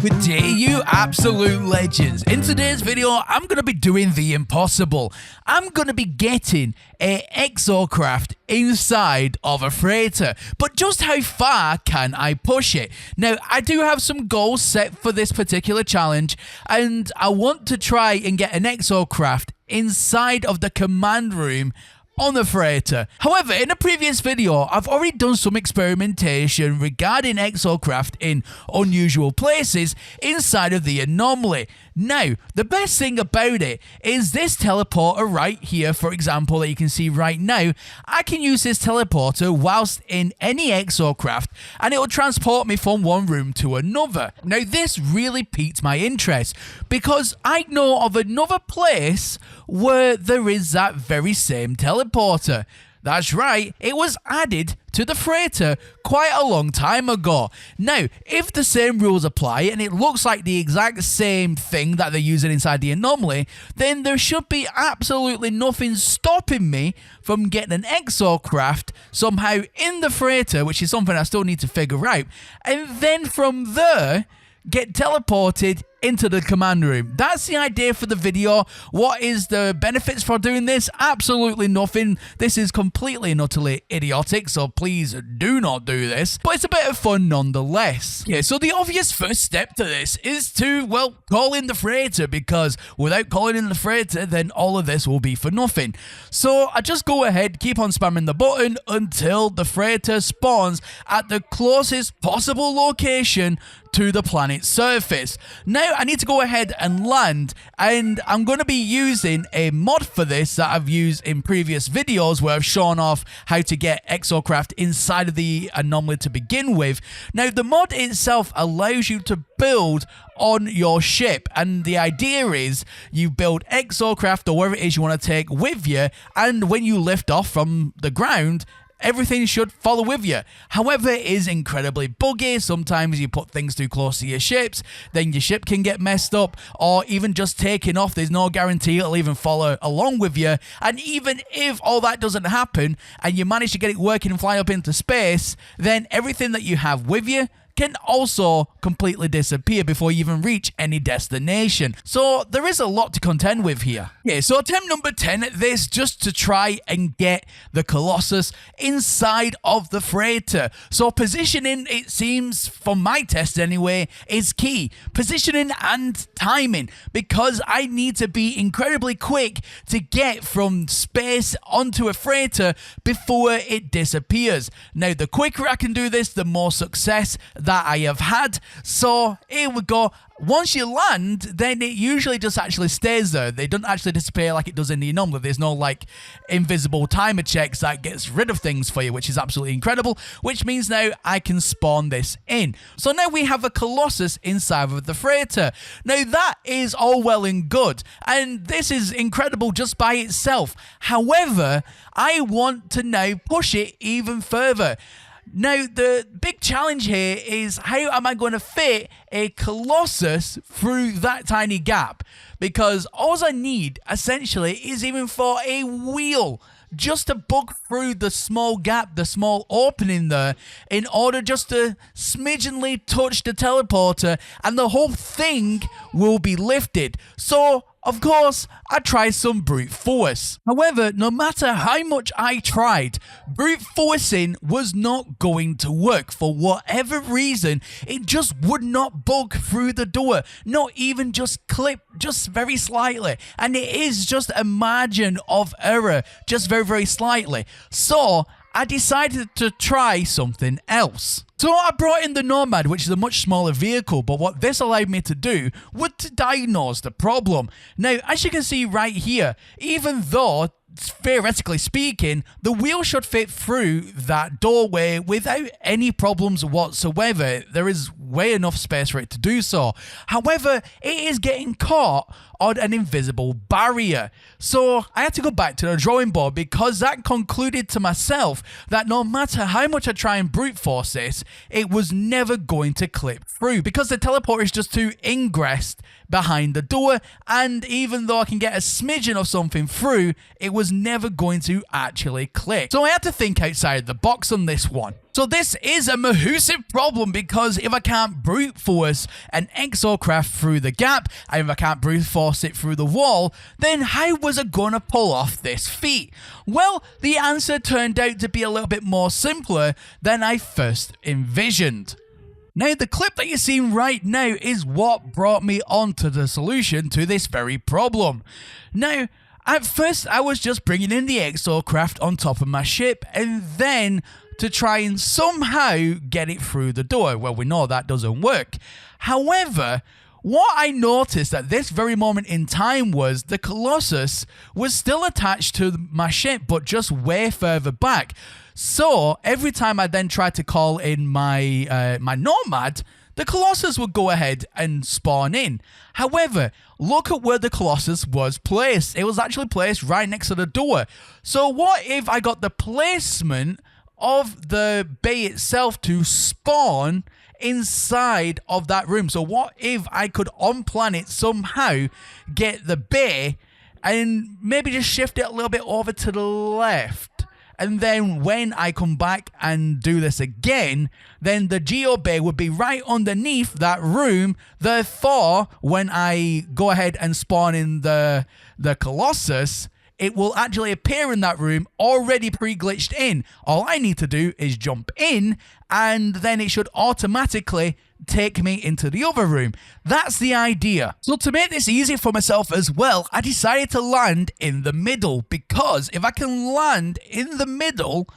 Good day, you absolute legends. In today's video, I'm going to be doing the impossible. I'm going to be getting a exocraft inside of a freighter. But just how far can I push it? Now, I do have some goals set for this particular challenge, and I want to try and get an exocraft inside of the command room on the freighter. However, in a previous video, I've already done some experimentation regarding exocraft in unusual places inside of the anomaly. Now, the best thing about it is this teleporter right here, for example, that you can see right now. I can use this teleporter whilst in any exocraft, and it will transport me from one room to another. Now, this really piqued my interest because I know of another place where there is that very same teleporter. That's right, it was added to the freighter quite a long time ago. Now, if the same rules apply and it looks like the exact same thing that they're using inside the anomaly, then there should be absolutely nothing stopping me from getting an exocraft somehow in the freighter, which is something I still need to figure out, and then from there get teleported into the command room. That's the idea for the video. What is the benefits for doing this? Absolutely nothing. This is completely and utterly idiotic, so please do not do this. But it's a bit of fun nonetheless. Yeah, so the obvious first step to this is to, well, call in the freighter, because without calling in the freighter, then all of this will be for nothing. So I just go ahead, keep on spamming the button until the freighter spawns at the closest possible location to the planet's surface. Now, I need to go ahead and land, and I'm going to be using a mod for this that I've used in previous videos where I've shown off how to get exocraft inside of the anomaly to begin with. Now, the mod itself allows you to build on your ship, and the idea is you build exocraft or whatever it is you want to take with you, and when you lift off from the ground, everything should follow with you. However, it is incredibly buggy. Sometimes you put things too close to your ships, then your ship can get messed up, or even just taking off, there's no guarantee it'll even follow along with you. And even if all that doesn't happen and you manage to get it working and fly up into space, then everything that you have with you can also completely disappear before you even reach any destination. So there is a lot to contend with here. Yeah, so attempt number 10 at this, just to try and get the Colossus inside of the freighter. So positioning, it seems, from my test anyway, is key. Positioning and timing, because I need to be incredibly quick to get from space onto a freighter before it disappears. Now, the quicker I can do this, the more success that I have had. So here we go. Once you land, then it usually just actually stays there. They don't actually disappear like it does in the anomaly. There's no like invisible timer checks that gets rid of things for you, which is absolutely incredible, which means now I can spawn this in. So now we have a Colossus inside of the freighter. Now that is all well and good, and this is incredible just by itself. However, I want to now push it even further. Now, the big challenge here is, how am I going to fit a Colossus through that tiny gap? Because all I need, essentially, is even for a wheel just to bug through the small gap, the small opening there, in order just to smidgenly touch the teleporter, and the whole thing will be lifted. So, of course, I tried some brute force. However, no matter how much I tried, brute forcing was not going to work. For whatever reason, it just would not bug through the door. Not even just clip, just very slightly. And it is just a margin of error, just very, very slightly. So I decided to try something else. So I brought in the Nomad, which is a much smaller vehicle, but what this allowed me to do was to diagnose the problem. Now, as you can see right here, even though, theoretically speaking, the wheel should fit through that doorway without any problems whatsoever. There is way enough space for it to do so. However, it is getting caught on an invisible barrier. So I had to go back to the drawing board, because that concluded to myself that no matter how much I try and brute force this, it was never going to clip through, because the teleporter is just too ingressed behind the door, and even though I can get a smidgen of something through, it was was never going to actually click. So I had to think outside the box on this one. So this is a massive problem, because if I can't brute force an exocraft through the gap, and if I can't brute force it through the wall, then how was I gonna pull off this feat? Well, the answer turned out to be a little bit more simpler than I first envisioned. Now, the clip that you're seeing right now is what brought me onto the solution to this very problem. Now, at first, I was just bringing in the exocraft on top of my ship, and then to try and somehow get it through the door. Well, we know that doesn't work. However, what I noticed at this very moment in time was the Colossus was still attached to my ship, but just way further back. So every time I then tried to call in my my Nomad, the Colossus would go ahead and spawn in. However, look at where the Colossus was placed. It was actually placed right next to the door. So what if I got the placement of the bay itself to spawn inside of that room? So what if I could on planet somehow get the bay and maybe just shift it a little bit over to the left? And then when I come back and do this again, then the Geo Bay would be right underneath that room. Therefore, when I go ahead and spawn in the Colossus, it will actually appear in that room already pre-glitched in. All I need to do is jump in, and then it should automatically take me into the other room. That's the idea. So to make this easier for myself as well, I decided to land in the middle, because if I can land in the middle,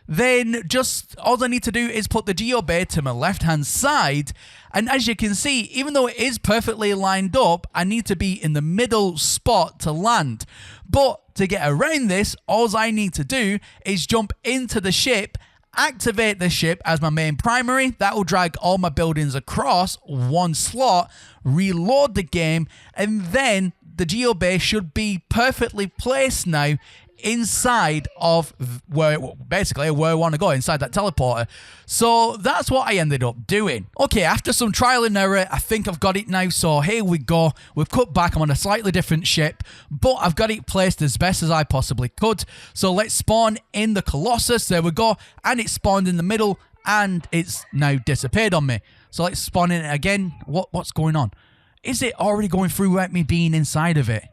then just all I need to do is put the Geo Bay to my left hand side, and as you can see, even though it is perfectly lined up, I need to be in the middle spot to land. But to get around this, all I need to do is jump into the ship, activate the ship as my main primary. That will drag all my buildings across one slot, reload the game, and then the Geo Bay should be perfectly placed now inside of where I want to go, inside that teleporter. So that's what I ended up doing. Okay, after some trial and error, I think I've got it now. So here we go. We've cut back. I'm on a slightly different ship, but I've got it placed as best as I possibly could. So let's spawn in the Colossus. There we go. And it spawned in the middle, and it's now disappeared on me. So let's spawn in it again. What's going on? Is it already going through without me being inside of it?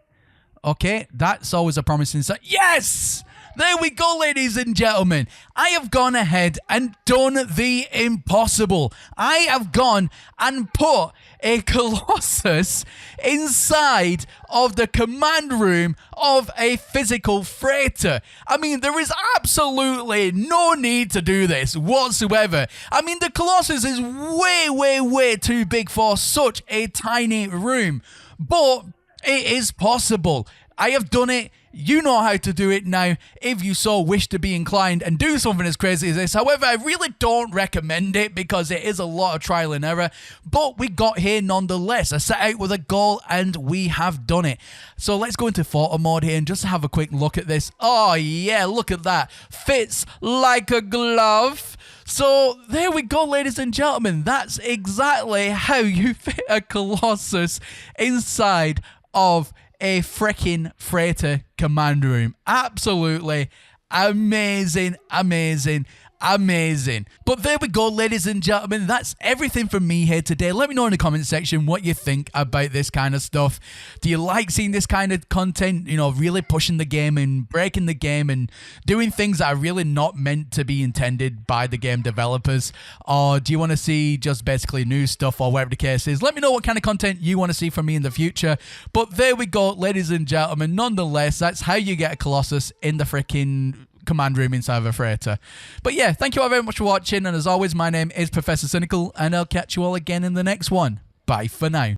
Okay, that's always a promising sign. Yes! There we go, ladies and gentlemen. I have gone ahead and done the impossible. I have gone and put a Colossus inside of the command room of a physical freighter. I mean, there is absolutely no need to do this whatsoever. I mean, the Colossus is way, way, way too big for such a tiny room. But it is possible. I have done it. You know how to do it now if you so wish to be inclined and do something as crazy as this. However, I really don't recommend it because it is a lot of trial and error. But we got here nonetheless. I set out with a goal and we have done it. So let's go into photo mode here and just have a quick look at this. Oh yeah, look at that. Fits like a glove. So there we go, ladies and gentlemen. That's exactly how you fit a Colossus inside of a freaking freighter command room. Absolutely amazing, amazing, amazing. But there we go, ladies and gentlemen. That's everything from me here today. Let me know in the comment section what you think about this kind of stuff. Do you like seeing this kind of content, you know, really pushing the game and breaking the game and doing things that are really not meant to be intended by the game developers? Or do you want to see just basically new stuff or whatever the case is? Let me know what kind of content you want to see from me in the future. But there we go, ladies and gentlemen. Nonetheless, that's how you get a Colossus in the freaking command room inside of a freighter. But yeah, thank you all very much for watching, and as always, my name is Professor Cynical, and I'll catch you all again in the next one. Bye for now.